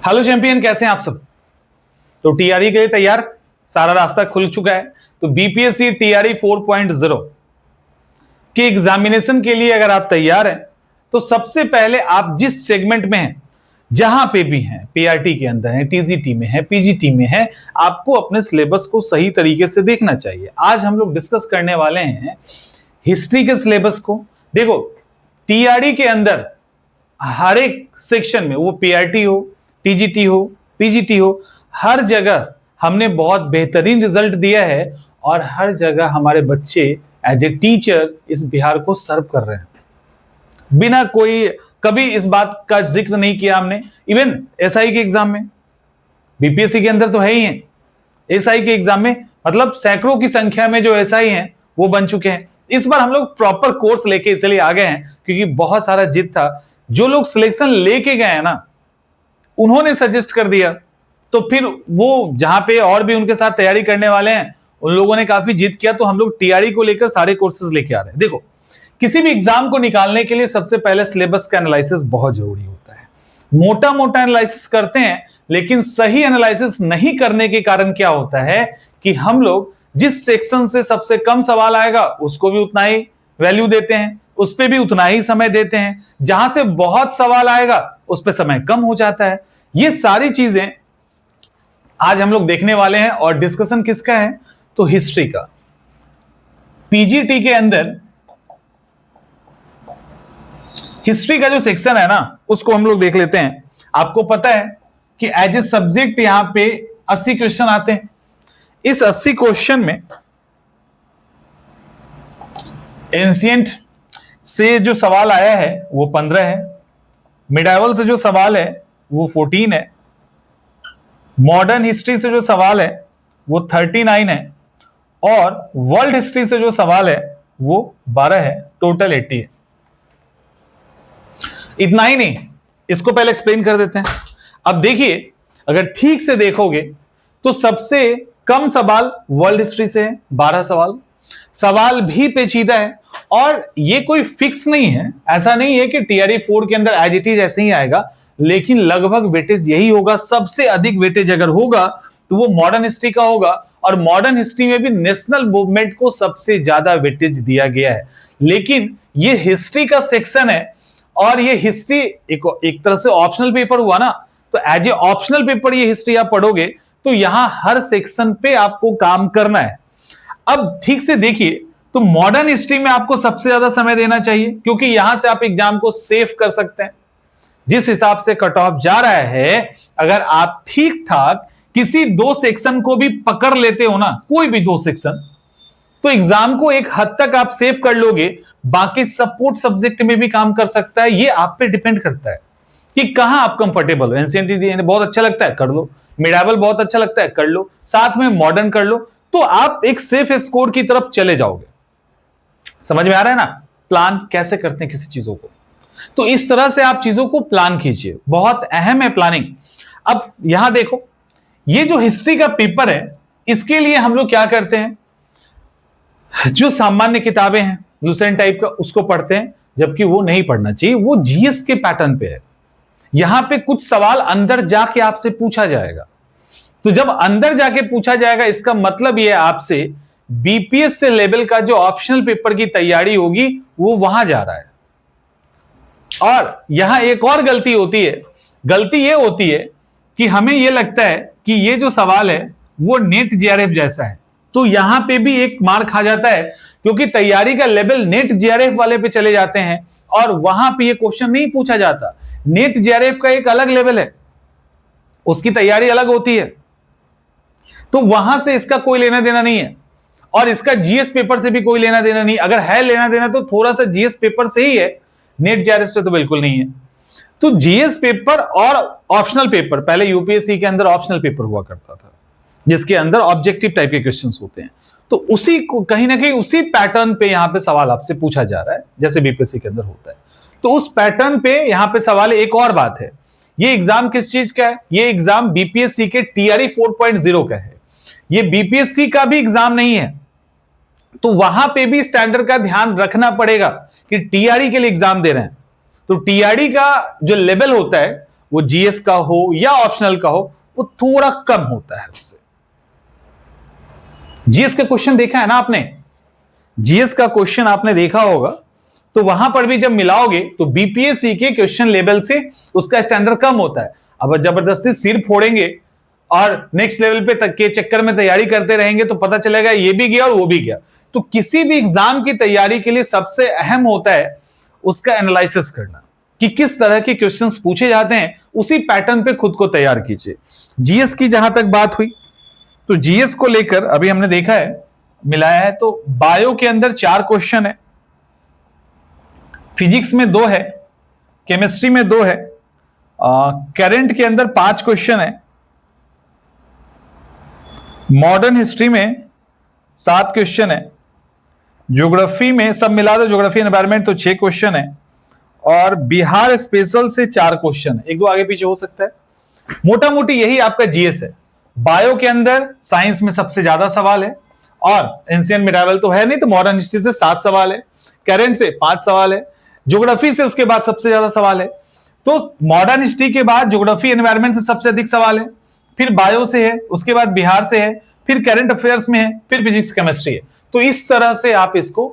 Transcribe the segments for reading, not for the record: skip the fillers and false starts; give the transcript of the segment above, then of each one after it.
Hello champion, कैसे हैं आप सब। तो टीआरई के लिए तैयार, सारा रास्ता खुल चुका है। तो बीपीएससी टीआरई 4.0 के एग्जामिनेशन के लिए अगर आप तैयार हैं तो सबसे पहले आप जिस सेगमेंट में हैं, जहां पे भी हैं, पीआरटी के अंदर हैं, टीजीटी में है, पीजीटी में है, आपको अपने सिलेबस को सही तरीके से देखना चाहिए। आज हम लोग डिस्कस करने वाले हैं हिस्ट्री के सिलेबस को। देखो, टीआरई के अंदर हर एक सेक्शन में, वो पीआरटी हो, टीजीटी हो, पीजीटी हो, हर जगह हमने बहुत बेहतरीन रिजल्ट दिया है और हर जगह हमारे बच्चे एज ए टीचर इस बिहार को सर्व कर रहे हैं। बिना कोई कभी इस बात का जिक्र नहीं किया हमने। इवन एसआई के एग्जाम में, बीपीएससी के अंदर तो है ही है, एसआई के एग्जाम में मतलब सैकड़ों की संख्या में जो एसआई हैं वो बन चुके हैं। इस बार हम लोग प्रॉपर कोर्स लेके इसलिए आ गए हैं क्योंकि बहुत सारा जिद था। जो लोग सिलेक्शन लेके गए हैं ना, उन्होंने सजेस्ट कर दिया, तो फिर वो जहां पे और भी उनके साथ तैयारी करने वाले हैं उन लोगों ने काफी जिद किया, तो हम लोग टीआरई को लेकर सारे कोर्सेज लेके आ रहे हैं। देखो, किसी भी एग्जाम को निकालने के लिए सबसे पहले सिलेबस का एनालिसिस बहुत जरूरी होता है। मोटा मोटा एनालिसिस करते हैं, लेकिन सही एनालिसिस नहीं करने के कारण क्या होता है कि हम लोग जिस सेक्शन से सबसे कम सवाल आएगा उसको भी उतना ही वैल्यू देते हैं, उस पर भी उतना ही समय देते हैं। जहां से बहुत सवाल आएगा उस पर समय कम हो जाता है। ये सारी चीजें आज हम लोग देखने वाले हैं। और डिस्कशन किसका है? तो हिस्ट्री का। पीजीटी के अंदर हिस्ट्री का जो सेक्शन है ना, उसको हम लोग देख लेते हैं। आपको पता है कि एज ए सब्जेक्ट यहां पे 80 क्वेश्चन आते हैं। इस 80 क्वेश्चन में एंशिएंट से जो सवाल आया है वो 15 है, मिडाइवल से जो सवाल है वो 14 है, मॉडर्न हिस्ट्री से जो सवाल है वो 39 है, और वर्ल्ड हिस्ट्री से जो सवाल है वो 12 है। टोटल 80 है। इतना ही नहीं, इसको पहले एक्सप्लेन कर देते हैं। अब देखिए, अगर ठीक से देखोगे तो सबसे कम सवाल वर्ल्ड हिस्ट्री से है, 12 सवाल। सवाल भी पेचीदा है और ये कोई फिक्स नहीं है। ऐसा नहीं है कि टीआरई 4 के अंदर एज इट इज ऐसे ही आएगा, लेकिन लगभग वेटेज यही होगा। सबसे अधिक वेटेज अगर होगा तो वो मॉडर्न हिस्ट्री का होगा, और मॉडर्न हिस्ट्री में भी नेशनल मूवमेंट को सबसे ज्यादा वेटेज दिया गया है। लेकिन ये हिस्ट्री का सेक्शन है और ये हिस्ट्री एक तरह से ऑप्शनल पेपर हुआ ना, तो एज ए ऑप्शनल पेपर ये हिस्ट्री आप पढ़ोगे तो यहां हर सेक्शन पे आपको काम करना है। अब ठीक से देखिए, तो मॉडर्न हिस्ट्री में आपको सबसे ज्यादा समय देना चाहिए, क्योंकि यहां से आप एग्जाम को सेव कर सकते हैं। जिस हिसाब से कट ऑफ जा रहा है, अगर आप ठीक ठाक किसी दो सेक्शन को भी पकड़ लेते हो ना, कोई भी दो सेक्शन, तो एग्जाम को एक हद तक आप सेव कर लोगे। बाकी सपोर्ट सब्जेक्ट में भी काम कर सकता है। ये आप पे डिपेंड करता है कि कहां आप कंफर्टेबल हो। एनसीईआरटी बहुत अच्छा लगता है, कर लो। मिडाइवल बहुत अच्छा लगता है, कर लो। साथ में मॉडर्न कर लो, तो आप एक सेफ स्कोर की तरफ चले जाओगे। समझ में आ रहा है ना प्लान कैसे करते हैं किसी चीजों को? तो इस तरह से आप चीजों को प्लान कीजिए, बहुत अहम है प्लानिंग। अब यहां देखो, ये जो हिस्ट्री का पेपर है, इसके लिए हम लोग क्या करते हैं, जो सामान्य किताबें हैं लूसेंट टाइप का, उसको पढ़ते हैं, जबकि वो नहीं पढ़ना चाहिए। वो जीएस के पैटर्न पे है। यहां पे कुछ सवाल अंदर जाके आपसे पूछा जाएगा। तो जब अंदर जाके पूछा जाएगा, इसका मतलब यह आपसे बीपीएस से लेवल का जो ऑप्शनल पेपर की तैयारी होगी वो वहां जा रहा है। और यहां एक और गलती होती है। गलती यह होती है कि हमें यह लगता है कि ये जो सवाल है वो नेट जेआरएफ जैसा है, तो यहां पे भी एक मार खा जाता है, क्योंकि तैयारी का लेवल नेट जेआरएफ वाले पे चले जाते हैं और वहां पे ये क्वेश्चन नहीं पूछा जाता। नेट जेआरएफ का एक अलग लेवल है, उसकी तैयारी अलग होती है, तो वहां से इसका कोई लेना देना नहीं है। और इसका जीएस पेपर से भी कोई लेना देना नहीं। अगर है लेना देना तो थोड़ा सा जीएस पेपर से ही है, नेट जेआरएफ से तो बिल्कुल नहीं है। तो जीएस पेपर और ऑप्शनल पेपर, पहले यूपीएससी के अंदर ऑप्शनल पेपर हुआ करता था जिसके अंदर ऑब्जेक्टिव टाइप के क्वेश्चंस होते हैं, तो उसी को कहीं ना कहीं उसी पैटर्न पे यहां पे सवाल आपसे पूछा जा रहा है जैसे बीपीएससी के अंदर होता है। तो उस पैटर्न पे यहां पे सवाल। एक और बात है, ये एग्जाम किस चीज का है? ये एग्जाम बीपीएससी के टीआरई 4.0 का है। ये बीपीएससी का भी एग्जाम नहीं है, तो वहां पे भी स्टैंडर्ड का ध्यान रखना पड़ेगा कि टीआरई के लिए एग्जाम दे रहे हैं। तो टीआरई का जो लेवल होता है वो जीएस का हो या ऑप्शनल का हो, वो थोड़ा कम होता है उससे। जीएस का क्वेश्चन देखा है ना आपने, जीएस का क्वेश्चन आपने देखा होगा, तो वहां पर भी जब मिलाओगे तो बीपीएससी के क्वेश्चन लेवल से उसका स्टैंडर्ड कम होता है। अब जबरदस्ती सिर फोड़ेंगे और नेक्स्ट लेवल पे के चक्कर में तैयारी करते रहेंगे तो पता चलेगा ये भी गया और वो भी गया। तो किसी भी एग्जाम की तैयारी के लिए सबसे अहम होता है उसका एनालिसिस करना कि किस तरह के क्वेश्चंस पूछे जाते हैं, उसी पैटर्न पे खुद को तैयार कीजिए। जीएस की जहां तक बात हुई, तो जीएस को लेकर अभी हमने देखा है, मिलाया है, तो बायो के अंदर 4 क्वेश्चन है, फिजिक्स में 2 है, केमिस्ट्री में 2 है, करंट के अंदर 5 क्वेश्चन है, मॉडर्न हिस्ट्री में 7 क्वेश्चन है, ज्योग्राफी में सब मिला दो, ज्योग्राफी एनवायरमेंट तो 6 क्वेश्चन है, और बिहार स्पेशल से 4 क्वेश्चन है, 1-2 आगे पीछे हो सकता है। मोटा मोटी यही आपका जीएस है। बायो के अंदर साइंस में सबसे ज्यादा सवाल है, और एंशिएंट मिडाइवल तो है नहीं, तो मॉडर्न हिस्ट्री से 7 सवाल है, करंट से 5 सवाल है, ज्योग्राफी से उसके बाद सबसे ज्यादा सवाल है। तो मॉडर्न हिस्ट्री के बाद ज्योग्राफी एनवायरमेंट से सबसे अधिक सवाल है, फिर बायो से है, उसके बाद बिहार से है, फिर करंट अफेयर्स में है, फिर फिजिक्स केमिस्ट्री है। तो इस तरह से आप इसको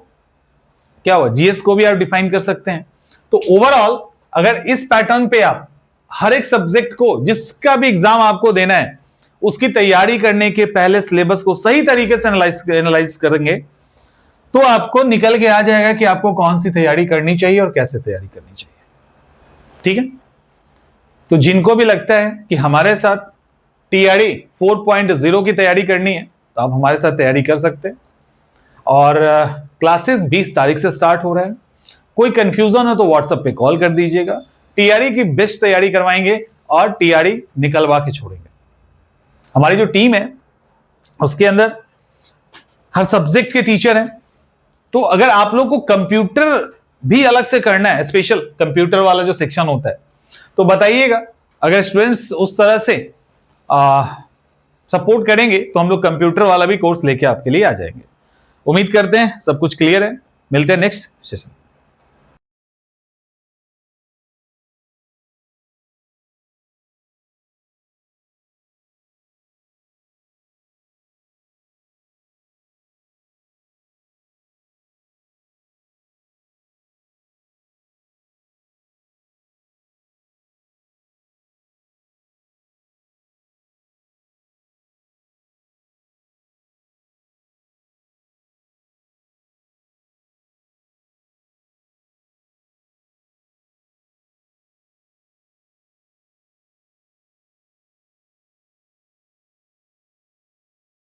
क्या हुआ, जीएस को भी आप डिफाइन कर सकते हैं। तो ओवरऑल अगर इस पैटर्न पे आप हर एक सब्जेक्ट को, जिसका भी एग्जाम आपको देना है, उसकी तैयारी करने के पहले सिलेबस को सही तरीके से एनालाइज करेंगे, तो आपको निकल के आ जाएगा कि आपको कौन सी तैयारी करनी चाहिए और कैसे तैयारी करनी चाहिए। ठीक है, तो जिनको भी लगता है कि हमारे साथ टीआरई 4.0 की तैयारी करनी है, तो आप हमारे साथ तैयारी कर सकते हैं। और क्लासेस 20 तारीख से स्टार्ट हो रहा है। कोई कंफ्यूजन हो तो व्हाट्सएप पे कॉल कर दीजिएगा। टीआरई की बेस्ट तैयारी करवाएंगे और टीआरई निकलवा के छोड़ेंगे। हमारी जो टीम है उसके अंदर हर सब्जेक्ट के टीचर हैं। तो अगर आप लोग को कंप्यूटर भी अलग से करना है, स्पेशल कंप्यूटर वाला जो सेक्शन होता है, तो बताइएगा। अगर स्टूडेंट्स उस तरह से सपोर्ट करेंगे तो हम लोग कंप्यूटर वाला भी कोर्स लेके आपके लिए आ जाएंगे। उम्मीद करते हैं सब कुछ क्लियर है। मिलते हैं नेक्स्ट सेशन।